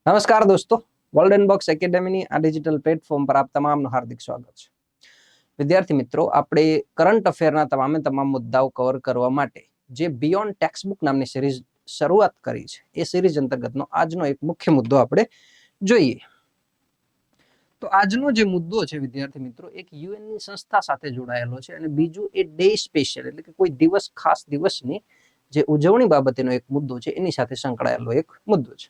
નમસ્કાર દોસ્તો, world inbox એકેડેમીની આ ડિજિટલ પ્લેટફોર્મ પર આપ તમામનું હાર્દિક સ્વાગત છે. વિદ્યાર્થી મિત્રો, આપણે કરંટ અફેરના તમામ મુદ્દાઓ કવર કરવા માટે જે બિયોન્ડ ટેક્સ્ટબુક નામની સિરીઝ શરૂઆત કરી છે, એ સિરીઝ અંતર્ગતનો આજનો એક મુખ્ય મુદ્દો આપણે જોઈએ. તો આજનો જે મુદ્દો છે વિદ્યાર્થી મિત્રો, એક યુએનની સંસ્થા સાથે જોડાયેલો છે અને બીજું એ ડે સ્પેશિયલ એટલે કે કોઈ દિવસ, ખાસ દિવસની જે ઉજવણી બાબતેનો એક મુદ્દો છે એની સાથે સંકળાયેલો એક મુદ્દો છે.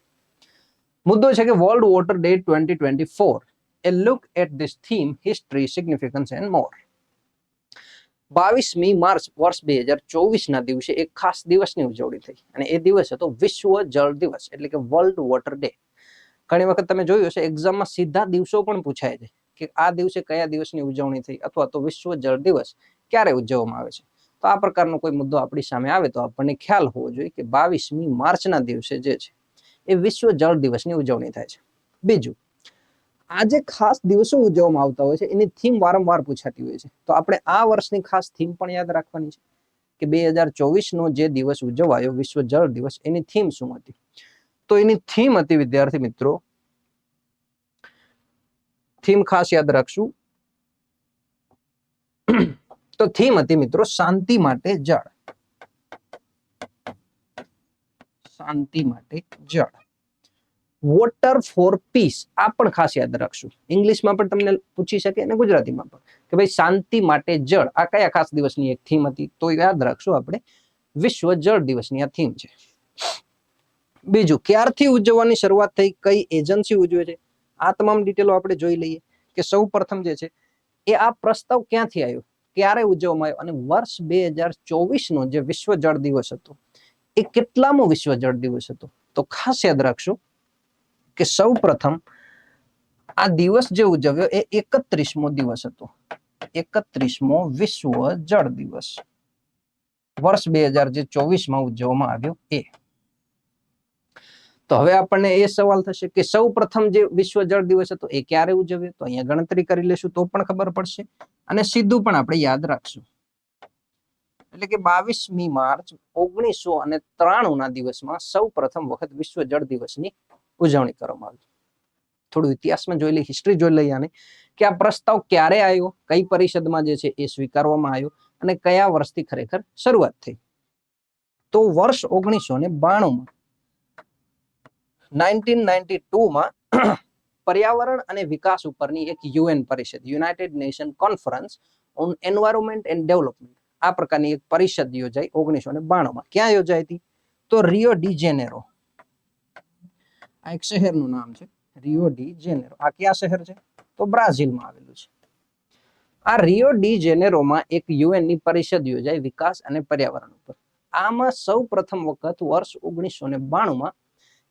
મુદ્દો છે કે world water day 2024, a look at this theme, history, significance and more. 22મી માર્ચ વર્ષ 2024 ના દિવસે એક ખાસ દિવસની ઉજવણી થઈ અને એ દિવસ હતો વિશ્વ જળ દિવસ એટલે કે વર્લ્ડ વોટર ડે. ઘણી વખત તમે જોયું હશે એક્ઝામમાં સીધા દિવસો પણ પૂછાય છે કે આ દિવસે કયા દિવસની ઉજવણી થઈ અથવા તો વિશ્વ જળ દિવસ ક્યારે ઉજવવામાં આવે છે. તો આ પ્રકારનો કોઈ મુદ્દો આપણી સામે આવે તો આપણને ખ્યાલ હોવો જોઈએ કે 22મી માર્ચના દિવસે જે છે એ વિશ્વ જળ દિવસની ઉજવણી થાય છે. બીજું, આ જે ખાસ દિવસો ઉજવવામાં આવતા હોય છે એની થીમ વારંવાર પૂછાતી હોય છે, તો આપણે આ વર્ષની ખાસ થીમ પણ યાદ રાખવાની છે કે 2024 નો જે દિવસ ઉજવાયો વિશ્વ જળ દિવસ, એની થીમ શું હતી? તો એની થીમ હતી વિદ્યાર્થી મિત્રો, થીમ ખાસ યાદ રાખશું. તો થીમ હતી મિત્રો શાંતિ માટે જળ. શાંતિ માટે જળ, વોટર ફોર પીસ. આ પણ ખાસ યાદ રાખશું. ઇંગ્લિશમાં પણ તમને પૂછી શકે અને ગુજરાતીમાં પણ કે ભાઈ શાંતિ માટે જળ આ કયા ખાસ દિવસની એક થીમ હતી? તો યાદ રાખશું આપણે વિશ્વ જળ દિવસની આ થીમ છે. બીજું, ક્યારથી ઉજવવાની શરૂઆત થઈ, કઈ એજન્સી ઉજવે છે, આ તમામ ડિટેલો આપણે જોઈ લઈએ કે સૌ પ્રથમ જે છે એ આ પ્રસ્તાવ ક્યાંથી આવ્યો, ક્યારે ઉજવવામાં આવ્યો અને વર્ષ 2024 નો જે વિશ્વ જળ દિવસ હતો એ કેટલામો વિશ્વ જળ દિવસ હતો? તો ખાસ યાદ રાખશું કે સૌ પ્રથમ આ દિવસ જે ઉજવ્યો એ 31મો દિવસ હતો. 31મો વિશ્વ જળ દિવસ વર્ષ 2024 ઉજવવામાં આવ્યો એ. તો હવે આપણને એ સવાલ થશે કે સૌ પ્રથમ જે વિશ્વ જળ દિવસ હતો એ ક્યારે ઉજવ્યો? તો અહીંયા ગણતરી કરી લેશું તો પણ ખબર પડશે અને સીધું પણ આપણે યાદ રાખશું. એટલે કે 22મી માર્ચ 1993 ના દિવસમાં સૌ પ્રથમ વખત વિશ્વ જળ દિવસની ઉજવણી કરવામાં આવી. થોડું ઇતિહાસમાં જોઈ લઈએ, હિસ્ટ્રી જોઈ લઈએ આને કે આ પ્રસ્તાવ ક્યારે આવ્યો, કઈ પરિષદમાં જે છે એ સ્વીકારવામાં આવ્યો અને કયા વર્ષથી ખરેખર શરૂઆત થઈ? તો વર્ષ 1992માં 1992માં પર્યાવરણ અને વિકાસ ઉપરની એક યુએન પરિષદ, United nation conference on environment and development, આ પ્રકારની એક પરિષદ યોજાઈ 1992માં. ક્યાં યોજાઈ હતી? તો રિયો ડી જેનેરો. આ એક શહેરનું નામ છે, રિયો ડી જેનેરો. આ કયા શહેર છે? તો બ્રાઝિલમાં આવેલું છે. આ રિયો ડી જેનેરોમાં એક યુએનની પરિષદ યોજાઈ વિકાસ અને પર્યાવરણ ઉપર. આમાં સૌ પ્રથમ વખત વર્ષ 1992માં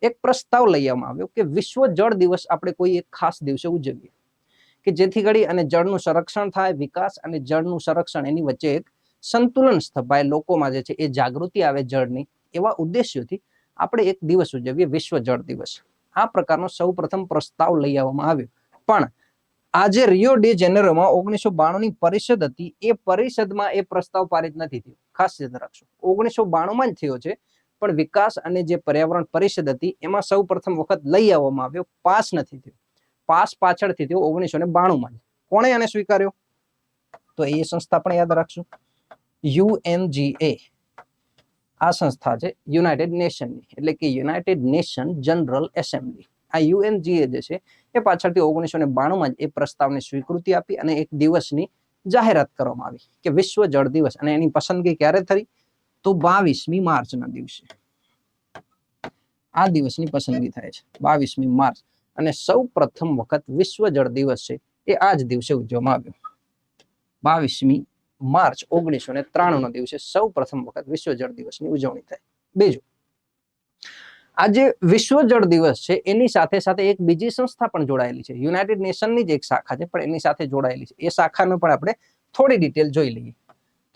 એક પ્રસ્તાવ લઈ આવવામાં આવ્યો કે વિશ્વ જળ દિવસ આપણે કોઈ એક ખાસ દિવસે ઉજવીએ કે જેથી કરી અને જળનું સંરક્ષણ થાય, વિકાસ અને જળનું સંરક્ષણ એની વચ્ચે એક સંતુલન સ્થપાય, લોકોમાં જે છે એ જાગૃતિ આવે જળની, એવા ઉદ્દેશ્યોથી આપણે એક દિવસ ઉજવીએ વિશ્વ જળ દિવસ. આ પ્રકારનો સૌ પ્રથમ પ્રસ્તાવ લઈ આવવામાં આવ્યો. પણ આજે રિયો ડી જેનેરોમાં 1992ની પરિષદ હતી, એ પરિષદમાં એ પ્રસ્તાવ પારિત નથી થયો. ખાસ યાદ રાખજો, 1992માં જ થયો છે, પણ વિકાસ અને જે પર્યાવરણ પરિષદ હતી એમાં સૌ પ્રથમ વખત લઈ આવવામાં આવ્યો, પાસ નથી થયો. પાસ પાછળથી થયો 1992માં. કોણે આને સ્વીકાર્યો? તો એ સંસ્થા પણ યાદ રાખશું, UNGA. આ સંસ્થા છે યુનાઇટેડ નેશનની, એટલે કે યુનાઇટેડ નેશન જનરલ એસેમ્બલી. આ UNGA જે છે એ પાછળથી 1992માં જ એ પ્રસ્તાવને સ્વીકૃતિ આપી અને એક દિવસની જાહેરાત કરવામાં આવી કે વિશ્વ જળ દિવસ. અને એની પસંદગી ક્યારે થઈ? તો 22મી માર્ચના દિવસે આ દિવસની પસંદગી થાય છે, 22મી માર્ચ. અને સૌ પ્રથમ વખત વિશ્વ જળ દિવસ છે એ આ જ દિવસે ઉજવવામાં આવ્યો. 22મી માર્ચ 1993ના દિવસે સૌ પ્રથમ વખત વિશ્વ જળ દિવસની ઉજવણી થાય. બીજું, આજે વિશ્વ જળ દિવસ છે એની સાથે સાથે એક બીજી સંસ્થા પણ જોડાયેલી છે, યુનાઇટેડ નેશનની જ એક શાખા છે પણ એની સાથે જોડાયેલી છે. એ શાખાનો પણ આપણે થોડી ડિટેલ જોઈ લઈએ.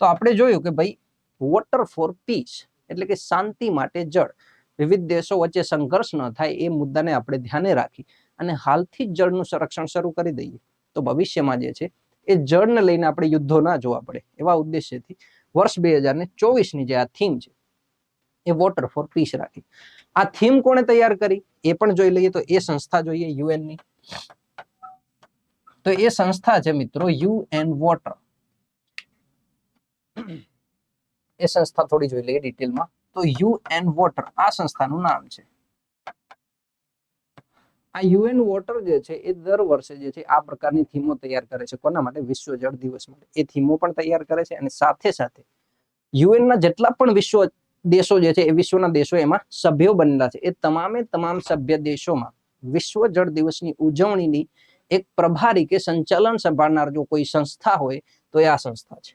તો આપણે જોયું કે ભાઈ વોટર ફોર પીસ એટલે કે શાંતિ માટે જળ. વિવિધ દેશો વચ્ચે સંઘર્ષ ન થાય એ મુદ્દાને આપણે ધ્યાને રાખી અને હાલથી જ જળનું સંરક્ષણ શરૂ કરી દઈએ તો ભવિષ્યમાં જે છે એ જળને લઈને આપણે યુદ્ધો ના જોવા પડે, એવા ઉદ્દેશ્યથી વર્ષ 2024ની જે આ થીમ છે એ વોટર ફોર પીસ રાખી. આ થીમ કોણે તૈયાર કરી? એ પણ જોઈ લઈએ. તો એ સંસ્થા જોઈએ યુએન ની, તો એ સંસ્થા છે મિત્રો યુએન વોટર. એ સંસ્થા થોડી જોઈ લઈએ ડિટેલમાં. તો યુએન વોટર આ સંસ્થાનું નામ છે. આ યુએન વોટર જે છે એ દર વર્ષે જે છે આ પ્રકારની થીમો તૈયાર કરે છે. કોના માટે? વિશ્વ જળ દિવસ માટે. એ થીમો પણ તૈયાર કરે છે અને સાથે સાથે યુએન ના જેટલા પણ વિશ્વ દેશો જે છે એ વિશ્વના દેશો એમાં સભ્યો બનેલા છે. એ તમામે તમામ સભ્ય દેશોમાં વિશ્વ જળ દિવસની ઉજવણીની એક પ્રભારી કે સંચાલન સંભાળનાર જો કોઈ સંસ્થા હોય તો એ આ સંસ્થા છે.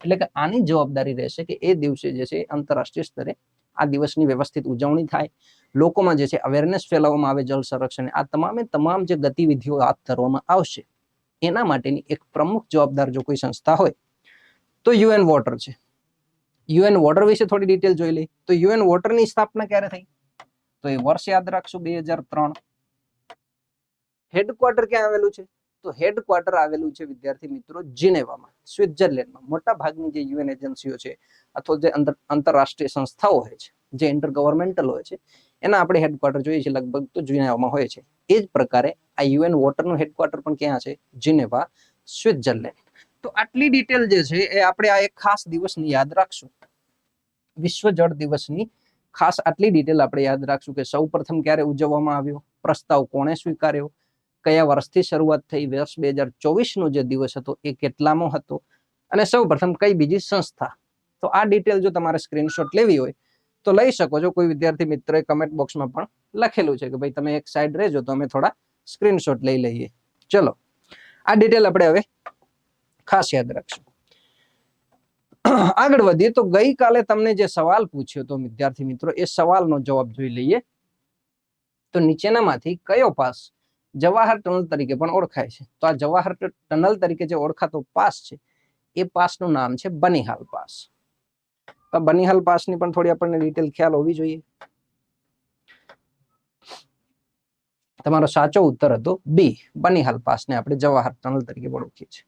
એટલે કે આની જવાબદારી રહેશે કે એ દિવસે જે છે આંતરરાષ્ટ્રીય સ્તરે આ દિવસની વ્યવસ્થિત ઉજવણી થાય, લોકોમાં જે છે અવેરનેસ ફેલાવવામાં આવે જળ સંરક્ષણ. આ તમામે તમામ જે ગતિવિધિઓ હાથ ધરવામાં આવશે એના માટેની એક પ્રમુખ જવાબદાર જો કોઈ સંસ્થા હોય તો યુએન વોટર છે. યુએન વોટર વિશે થોડી ડિટેલ જોઈ લઈએ. તો યુએન વોટરની સ્થાપના ક્યારે થઈ? તો એ વર્ષ યાદ રાખશું 2003. હેડક્વાર્ટર ક્યાં આવેલું છે? તો હેડક્વાર્ટર આવેલું છે વિદ્યાર્થી મિત્રો જીનેવામાં, સ્વિટ્ઝરલેન્ડમાં. મોટા ભાગની જે યુએન એજન્સીઓ છે અથવા જે આંતરરાષ્ટ્રીય સંસ્થાઓ હોય છે, જે ઇન્ટર ગવર્મેન્ટલ હોય છે, એના આપણે હેડક્વાર્ટર જોઈએ છે લગભગ તો જીનેવામાં હોય છે. એ જ પ્રકારે આ યુએન વોટરનું હેડક્વાર્ટર પણ ક્યાં છે? Geneva, Switzerland. તો આટલી ડિટેલ જે છે એ આપણે આ એક ખાસ દિવસની યાદ રાખશું. વિશ્વ જળ દિવસની ખાસ આટલી ડિટેલ આપણે યાદ રાખશું કે સૌ પ્રથમ ક્યારે ઉજવવામાં આવ્યો, પ્રસ્તાવ કોણે સ્વીકાર્યો, કયા વર્ષથી શરૂઆત થઈ, વર્ષ 2024 નો જે દિવસ હતો એ કેટલામો હતો, અને સૌ પ્રથમ કઈ બીજી સંસ્થા. તો આ ડિટેલ જો તમારે સ્ક્રીનશોટ લેવી હોય તો લઈ શકો છો. કોઈ વિદ્યાર્થી મિત્રોએ કમેન્ટ બોક્સમાં પણ લખેલું છે કે ભાઈ તમે એક સાઈડ રહેજો તો અમે થોડા સ્ક્રીનશોટ લઈ લઈએ. ચલો આ ડિટેલ આપણે હવે ખાસ યાદ રાખશું. આગળ વધીએ તો ગઈકાલે તમને જે સવાલ પૂછ્યો તો વિદ્યાર્થી મિત્રો એ સવાલનો જવાબ જોઈ લઈએ. તો નીચેનામાંથી કયો પાસ જવાહર ટનલ તરીકે પણ ઓળખાય છે? તો આ જવાહર ટનલ તરીકે જે ઓળખાતો પાસ છે એ પાસનું નામ છે બનિહાલ પાસ. તો બનિહાલ પાસની પણ થોડી આપણને ડિટેલ ખ્યાલ હોવી જોઈએ. તમારો સાચો ઉત્તર હતો બી, બનિહાલ પાસને આપણે જવાહર ટનલ તરીકે ઓળખીએ છીએ.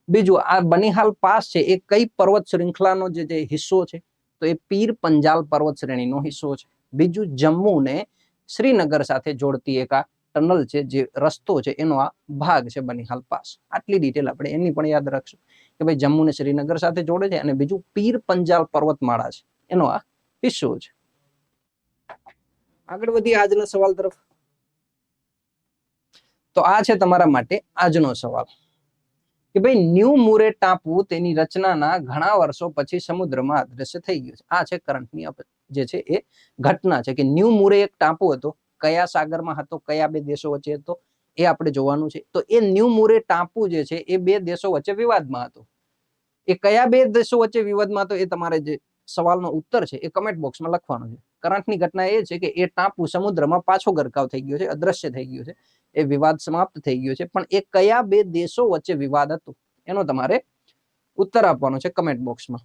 બીજું, આ બનિહાલ પાસ છે એ કઈ પર્વત શ્રૃંખલાનો જે હિસ્સો છે? તો એ પીર પંજાલ પર્વત શ્રેણીનો હિસ્સો છે. બીજું, જમ્મુ ને શ્રીનગર સાથે જોડતી એક આ ટનલ છે, જે રસ્તો છે એનો આ ભાગ છે બનિહાલ પાસ. આટલી ડિટેલ આપણે એની પણ યાદ રાખશું કે ભાઈ જમ્મુ ને શ્રીનગર સાથે જોડે છે, અને બીજું પીર પંજાલ પર્વતમાળા છે એનો આ હિસ્સો છે. આગળ વધી આજના સવાલ તરફ. તો આ છે તમારા માટે આજનો સવાલ કે ભાઈ ન્યૂ મુરે ટાપુ તેની રચનાના ઘણા વર્ષો પછી સમુદ્રમાં અદ્રશ્ય થઈ ગયું છે. આ છે કરંટની જે છે એ ઘટના છે કે ન્યૂ મુરે એક ટાપુ હતો, કયા સાગરમાં હતો, કયા બે દેશો વચ્ચે હતો એ આપણે જોવાનું છે. તો એ ન્યૂ મુરે ટાપુ જે છે એ બે દેશો વચ્ચે વિવાદમાં હતો. એ કયા બે દેશો વચ્ચે વિવાદમાં હતો એ તમારે જે સવાલનો ઉત્તર છે એ કમેન્ટ બોક્સમાં લખવાનો છે. કરંટની ઘટના એ છે કે એ ટાપુ સમુદ્રમાં પાછો ગરકાવ થઈ ગયો છે, અદ્રશ્ય થઈ ગયો છે, એ વિવાદ સમાપ્ત થઈ ગયો છે. પણ એ કયા બે દેશો વચ્ચે વિવાદ હતો એનો તમારે ઉત્તર આપવાનો છે કમેન્ટ બોક્સમાં.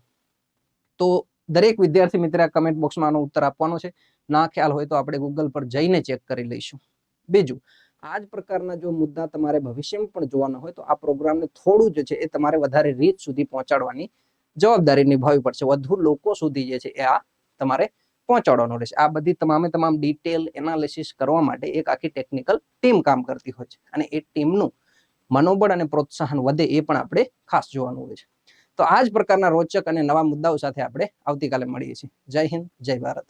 તો દરેક વિદ્યાર્થી મિત્ર આ કમેન્ટ બોક્સમાં આનો ઉત્તર આપવાનો છે. ના ખ્યાલ હોય તો આપણે ગૂગલ પર જઈને ચેક કરી લઈશું. બીજું, આ જ પ્રકારના જો મુદ્દા તમારે ભવિષ્યમાં પણ જોવાના હોય તો આ પ્રોગ્રામને થોડું જે છે એ તમારે વધારે રીચ સુધી પહોંચાડવાની જવાબદારી નિભાવવી પડશે. વધુ લોકો સુધી જે છે એ આ તમારે પહોંચાડવાનો રહેશે. આ બધી તમામે તમામ ડિટેલ એનાલિસિસ કરવા માટે એક આખી ટેકનિકલ ટીમ કામ કરતી હોય છે, અને એ ટીમનું મનોબળ અને પ્રોત્સાહન વધે એ પણ આપણે ખાસ જોવાનું હોય છે. તો આ જ પ્રકારના રોચક અને નવા મુદ્દાઓ સાથે આપણે આવતીકાલે મળીએ છીએ. જય હિન્દ, જય ભારત.